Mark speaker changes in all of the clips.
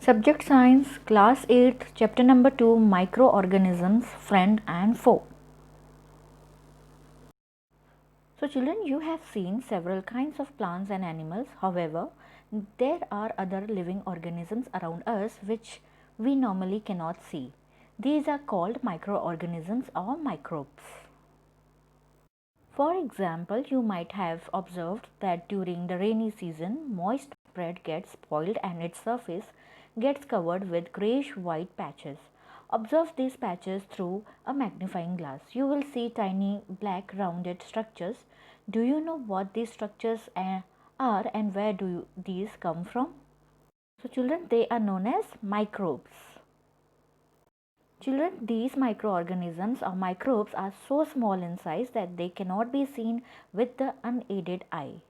Speaker 1: Subject Science, Class 8th, Chapter number 2, Microorganisms, Friend and Foe. So children, you have seen several kinds of plants and animals. However, there are other living organisms around us which we normally cannot see. These are called microorganisms or microbes. For example, you might have observed that during the rainy season, moist bread gets spoiled and its surface gets covered with grayish-white patches. Observe these patches through a magnifying glass. You will see tiny black rounded structures. Do you know what these structures are and where do these come from? So children, they are known as microbes. Children, these microorganisms or microbes are so small in size that they cannot be seen with the unaided eye.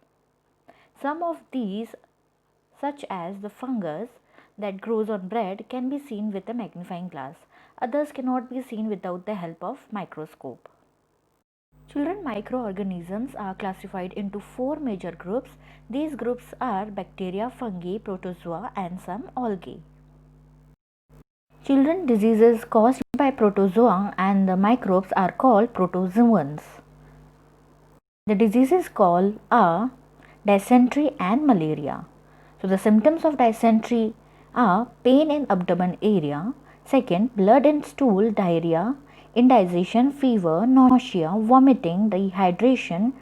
Speaker 1: Some of these, such as the fungus that grows on bread, can be seen with a magnifying glass. Others cannot be seen without the help of microscope. Children, microorganisms are classified into four major groups. These groups are bacteria, fungi, protozoa and some algae. Children, diseases caused by protozoa and the microbes are called protozoans. The diseases called are dysentery and malaria. So the symptoms of dysentery are pain in abdomen area, second blood in stool, diarrhea, indigestion, fever, nausea, vomiting, dehydration,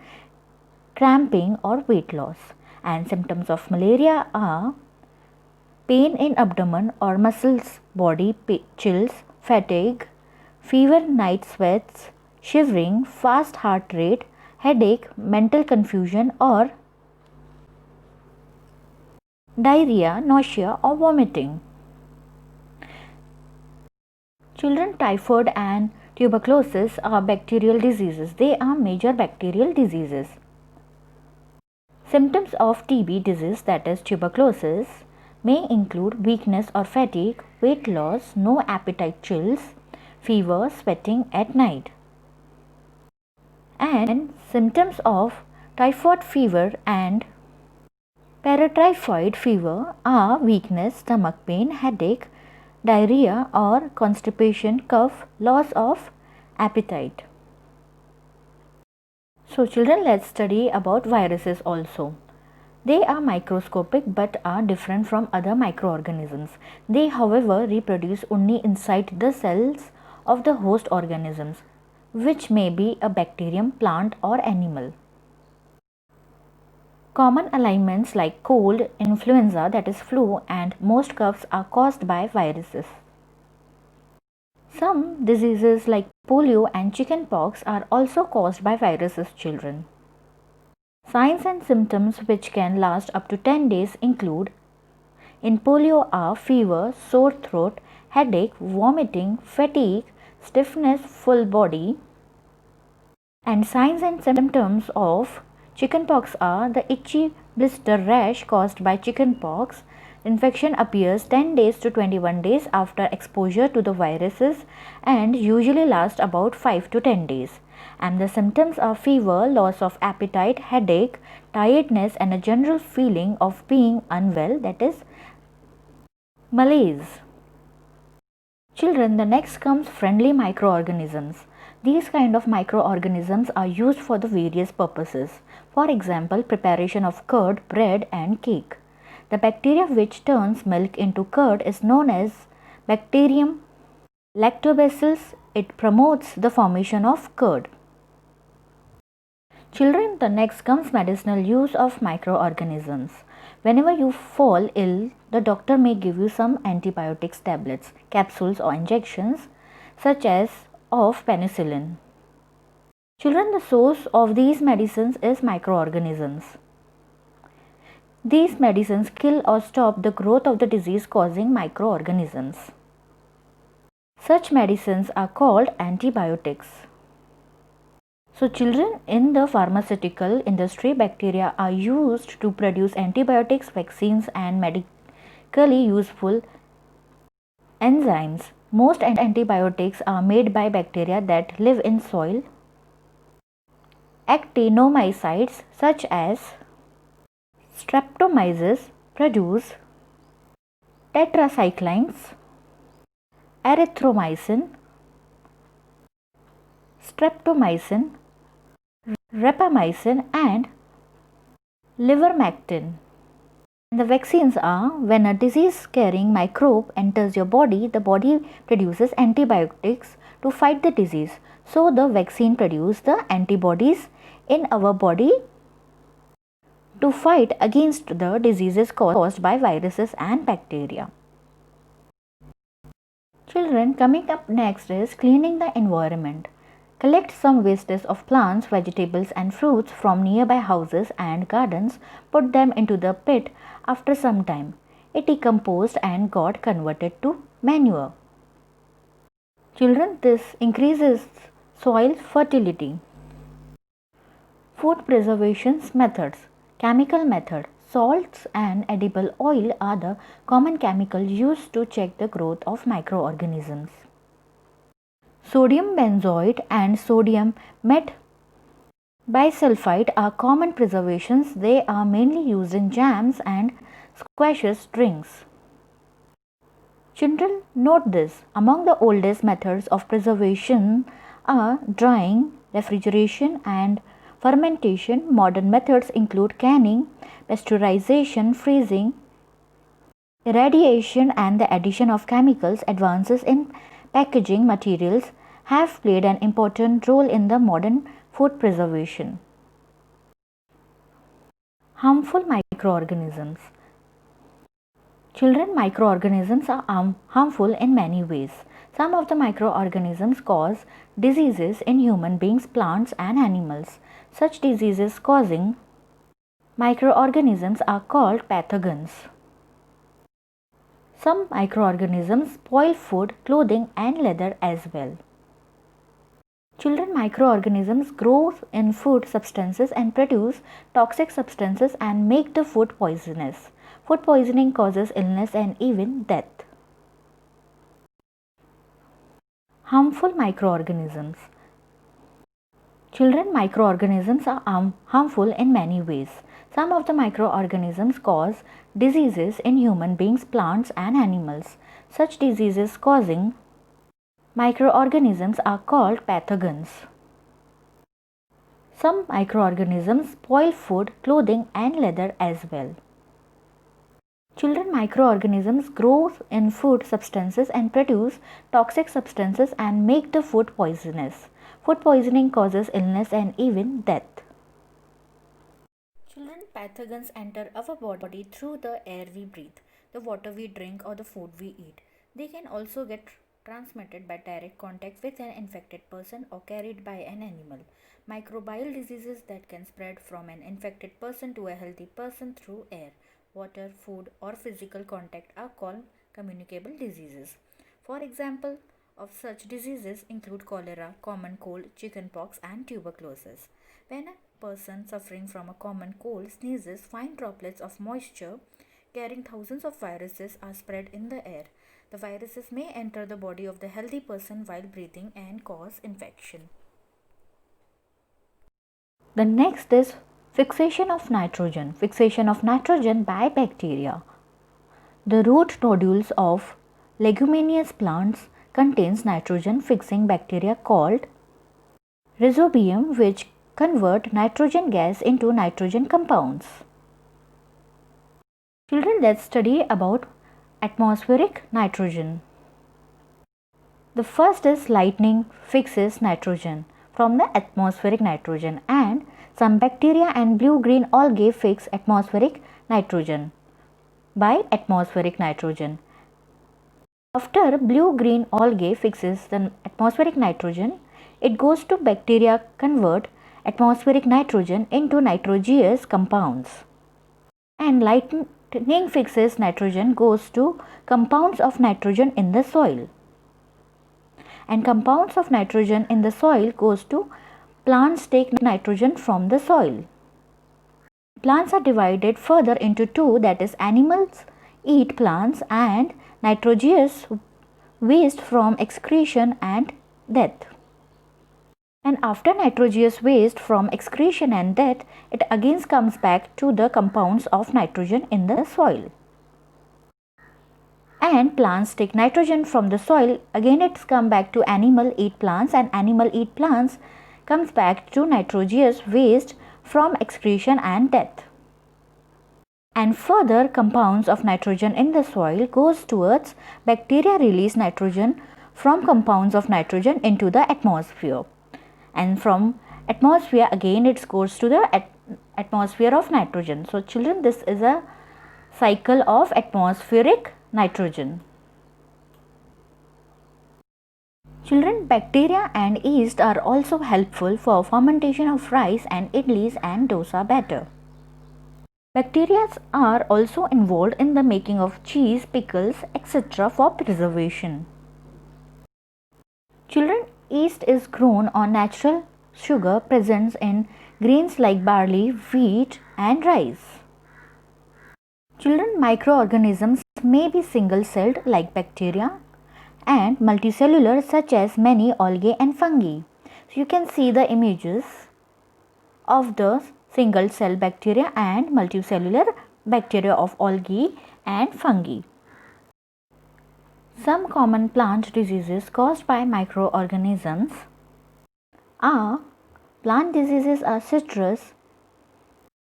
Speaker 1: cramping or weight loss. And symptoms of malaria are pain in abdomen or muscles, body chills, fatigue, fever, night sweats, shivering, fast heart rate, headache, mental confusion or diarrhea, nausea or vomiting. Children, typhoid and tuberculosis are bacterial diseases. They are major bacterial diseases. Symptoms of TB disease, that is tuberculosis, may include weakness or fatigue, weight loss, no appetite, chills, fever, sweating at night. And symptoms of typhoid fever and paratyphoid fever are weakness, stomach pain, headache, diarrhea or constipation, cough, loss of appetite. So children, let's study about viruses also. They are microscopic but are different from other microorganisms. They, however, reproduce only inside the cells of the host organisms, which may be a bacterium, plant or animal. Common ailments like cold, influenza, that is flu, and most coughs are caused by viruses. Some diseases like polio and chickenpox are also caused by viruses, children. Signs and symptoms which can last up to 10 days include: in polio are fever, sore throat, headache, vomiting, fatigue, stiffness, full body. And signs and symptoms of chickenpox are the itchy blister rash caused by chickenpox. Infection appears 10 days to 21 days after exposure to the viruses and usually lasts about 5 to 10 days. And the symptoms are fever, loss of appetite, headache, tiredness and a general feeling of being unwell, that is malaise. Children, the next comes friendly microorganisms. These kind of microorganisms are used for the various purposes. For example, preparation of curd, bread and cake. The bacteria which turns milk into curd is known as Bacterium lactobacillus. It promotes the formation of curd. Children, the next comes medicinal use of microorganisms. Whenever you fall ill, the doctor may give you some antibiotics tablets, capsules or injections such as of penicillin. Children, the source of these medicines is microorganisms. These medicines kill or stop the growth of the disease causing microorganisms. Such medicines are called antibiotics. So children, in the pharmaceutical industry, bacteria are used to produce antibiotics, vaccines and medically useful enzymes. Most antibiotics are made by bacteria that live in soil. Actinomycetes such as Streptomyces produce tetracyclines, erythromycin, streptomycin, rapamycin and ivermectin. The vaccines are when a disease carrying microbe enters your body, the body produces antibiotics to fight the disease. So the vaccine produces the antibodies in our body to fight against the diseases caused by viruses and bacteria. Children, coming up next is cleaning the environment. Collect some wastes of plants, vegetables and fruits from nearby houses and gardens. Put them into the pit. After some time, it decomposed and got converted to manure. Children, this increases soil fertility. Food preservation methods. Chemical method. Salts and edible oil are the common chemicals used to check the growth of microorganisms. Sodium benzoate and sodium bisulfite are common preservations. They are mainly used in jams and squashes drinks. Children, note this. Among the oldest methods of preservation are drying, refrigeration and fermentation. Modern methods include canning, pasteurization, freezing, irradiation and the addition of chemicals. Advances in packaging materials have played an important role in the modern food preservation. Harmful microorganisms. Children, microorganisms are harmful in many ways. Some of the microorganisms cause diseases in human beings, plants and animals. Such diseases causing microorganisms are called pathogens. Some microorganisms spoil food, clothing and leather as well. Children, microorganisms grow in food substances and produce toxic substances and make the food poisonous. Food poisoning causes illness and even death. Harmful microorganisms. Children, microorganisms are harmful in many ways. Some of the microorganisms cause diseases in human beings, plants and animals. Such diseases causing microorganisms are called pathogens. Some microorganisms spoil food, clothing and leather as well. Children, microorganisms grow in food substances and produce toxic substances and make the food poisonous. Food poisoning causes illness and even death. Children, pathogens enter our body through the air we breathe, the water we drink or the food we eat. They can also get transmitted by direct contact with an infected person or carried by an animal. Microbial diseases that can spread from an infected person to a healthy person through air, water, food or physical contact are called communicable diseases. For example, of such diseases include cholera, common cold, chickenpox and tuberculosis. When a person suffering from a common cold sneezes, fine droplets of moisture carrying thousands of viruses are spread in the air. The viruses may enter the body of the healthy person while breathing and cause infection. The next is fixation of nitrogen. Fixation of nitrogen by bacteria. The root nodules of leguminous plants contains nitrogen fixing bacteria called rhizobium, which convert nitrogen gas into nitrogen compounds. Children, let's study about atmospheric nitrogen. The first is lightning fixes nitrogen from the atmospheric nitrogen, and some bacteria and blue-green algae fix atmospheric nitrogen by atmospheric nitrogen. After blue-green algae fixes the atmospheric nitrogen, it goes to bacteria convert atmospheric nitrogen into nitrogenous compounds. And lightning fixes nitrogen goes to compounds of nitrogen in the soil. And compounds of nitrogen in the soil goes to plants take nitrogen from the soil. Plants are divided further into two, that is animals eat plants and nitrogenous waste from excretion and death. And after nitrogenous waste from excretion and death, it again comes back to the compounds of nitrogen in the soil. And plants take nitrogen from the soil. Again it's come back to animal eat plants, and animal eat plants comes back to nitrogenous waste from excretion and death. And further compounds of nitrogen in the soil goes towards bacteria release nitrogen from compounds of nitrogen into the atmosphere. And from atmosphere again it goes to the atmosphere of nitrogen. So children, this is a cycle of atmospheric nitrogen. Children, bacteria and yeast are also helpful for fermentation of rice and idlis and dosa batter. Bacteria are also involved in the making of cheese, pickles, etc. for preservation. Children, yeast is grown on natural sugar present in grains like barley, wheat and rice. Children, microorganisms may be single-celled like bacteria and multicellular such as many algae and fungi. So you can see the images of the single-cell bacteria and multicellular bacteria of algae and fungi. Some common plant diseases caused by microorganisms are citrus,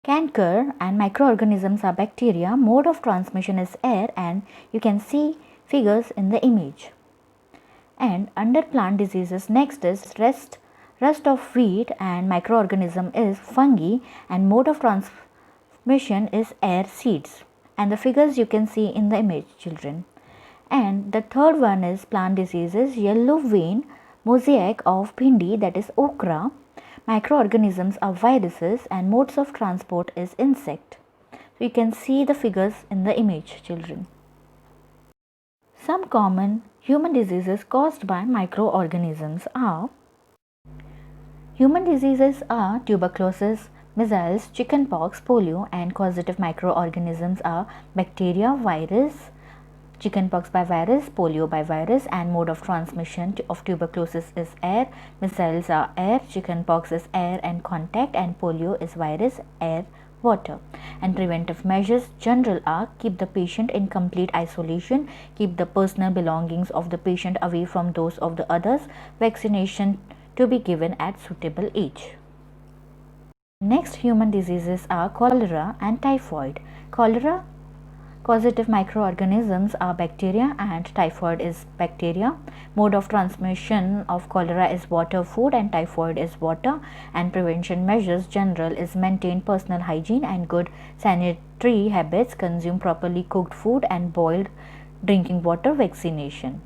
Speaker 1: canker, and microorganisms are bacteria. Mode of transmission is air, and you can see figures in the image. And under plant diseases, next is rust of wheat, and microorganism is fungi, and mode of transmission is air, seeds. And the figures you can see in the image, children. And the third one is plant diseases, yellow vein mosaic of bhindi, that is okra. Microorganisms are viruses, and modes of transport is insect. So you can see the figures in the image, children. Some common human diseases caused by microorganisms are tuberculosis, measles, chickenpox, polio, and causative microorganisms are bacteria, virus, chickenpox by virus, polio by virus, and mode of transmission of tuberculosis is air, measles are air, chickenpox is air and contact, and polio is virus, air, water. And preventive measures general are keep the patient in complete isolation, keep the personal belongings of the patient away from those of the others, vaccination to be given at suitable age. Next human diseases are cholera and typhoid. Cholera causative microorganisms are bacteria and typhoid is bacteria. Mode of transmission of cholera is water, food, and typhoid is water. And prevention measures general is maintain personal hygiene and good sanitary habits, consume properly cooked food and boiled drinking water, vaccination.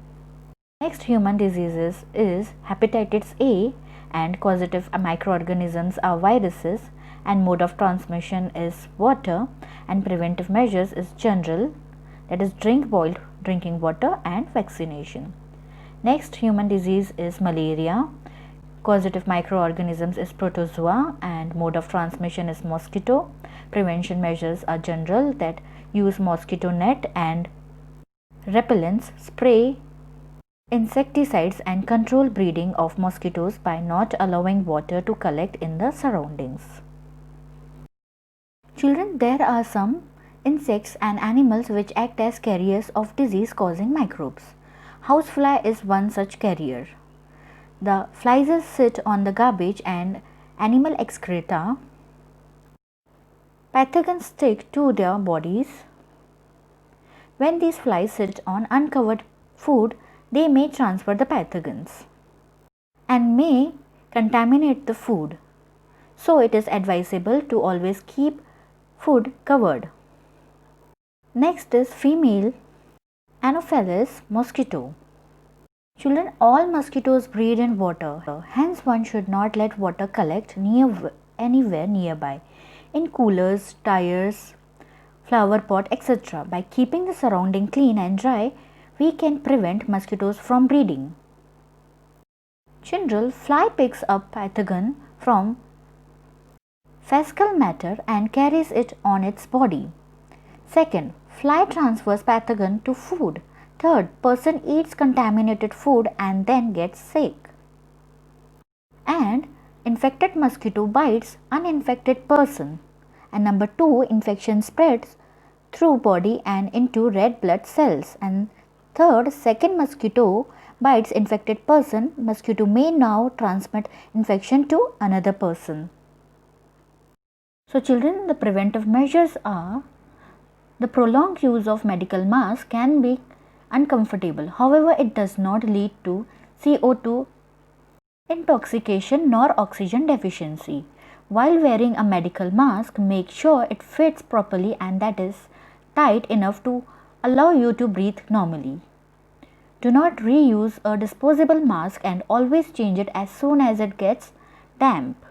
Speaker 1: Next human diseases is hepatitis A, and causative microorganisms are viruses, and mode of transmission is water, and preventive measures is general, that is drink boiled drinking water and vaccination. Next human disease is malaria. Causative microorganisms is protozoa, and mode of transmission is mosquito. Prevention measures are general, that use mosquito net and repellents, spray insecticides, and control breeding of mosquitoes by not allowing water to collect in the surroundings. Children, there are some insects and animals which act as carriers of disease causing microbes. Housefly is one such carrier. The flies sit on the garbage and animal excreta. Pathogens stick to their bodies. When these flies sit on uncovered food, they may transfer the pathogens and may contaminate the food. So it is advisable to always keep food covered. Next is female Anopheles mosquito. Children, all mosquitoes breed in water. Hence one should not let water collect anywhere nearby, in coolers, tires, flower pot, etc. By keeping the surrounding clean and dry, we can prevent mosquitoes from breeding. Children, fly picks up pathogen from fecal matter and carries it on its body. Second, fly transfers pathogen to food. Third, person eats contaminated food and then gets sick. And infected mosquito bites uninfected person. And number 2, infection spreads through body and into red blood cells, and Third, second mosquito bites infected person, mosquito may now transmit infection to another person. So children, the preventive measures are: the prolonged use of medical mask can be uncomfortable. However, it does not lead to CO2 intoxication nor oxygen deficiency. While wearing a medical mask, make sure it fits properly and that is tight enough to allow you to breathe normally. Do not reuse a disposable mask and always change it as soon as it gets damp.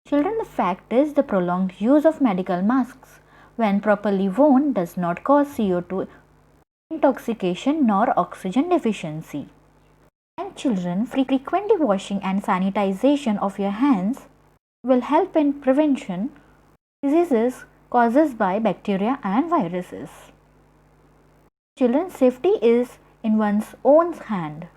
Speaker 1: Children, the fact is the prolonged use of medical masks when properly worn does not cause CO2 intoxication nor oxygen deficiency. And children, frequently washing and sanitization of your hands will help in prevention diseases caused by bacteria and viruses. Children's safety is in one's own hand.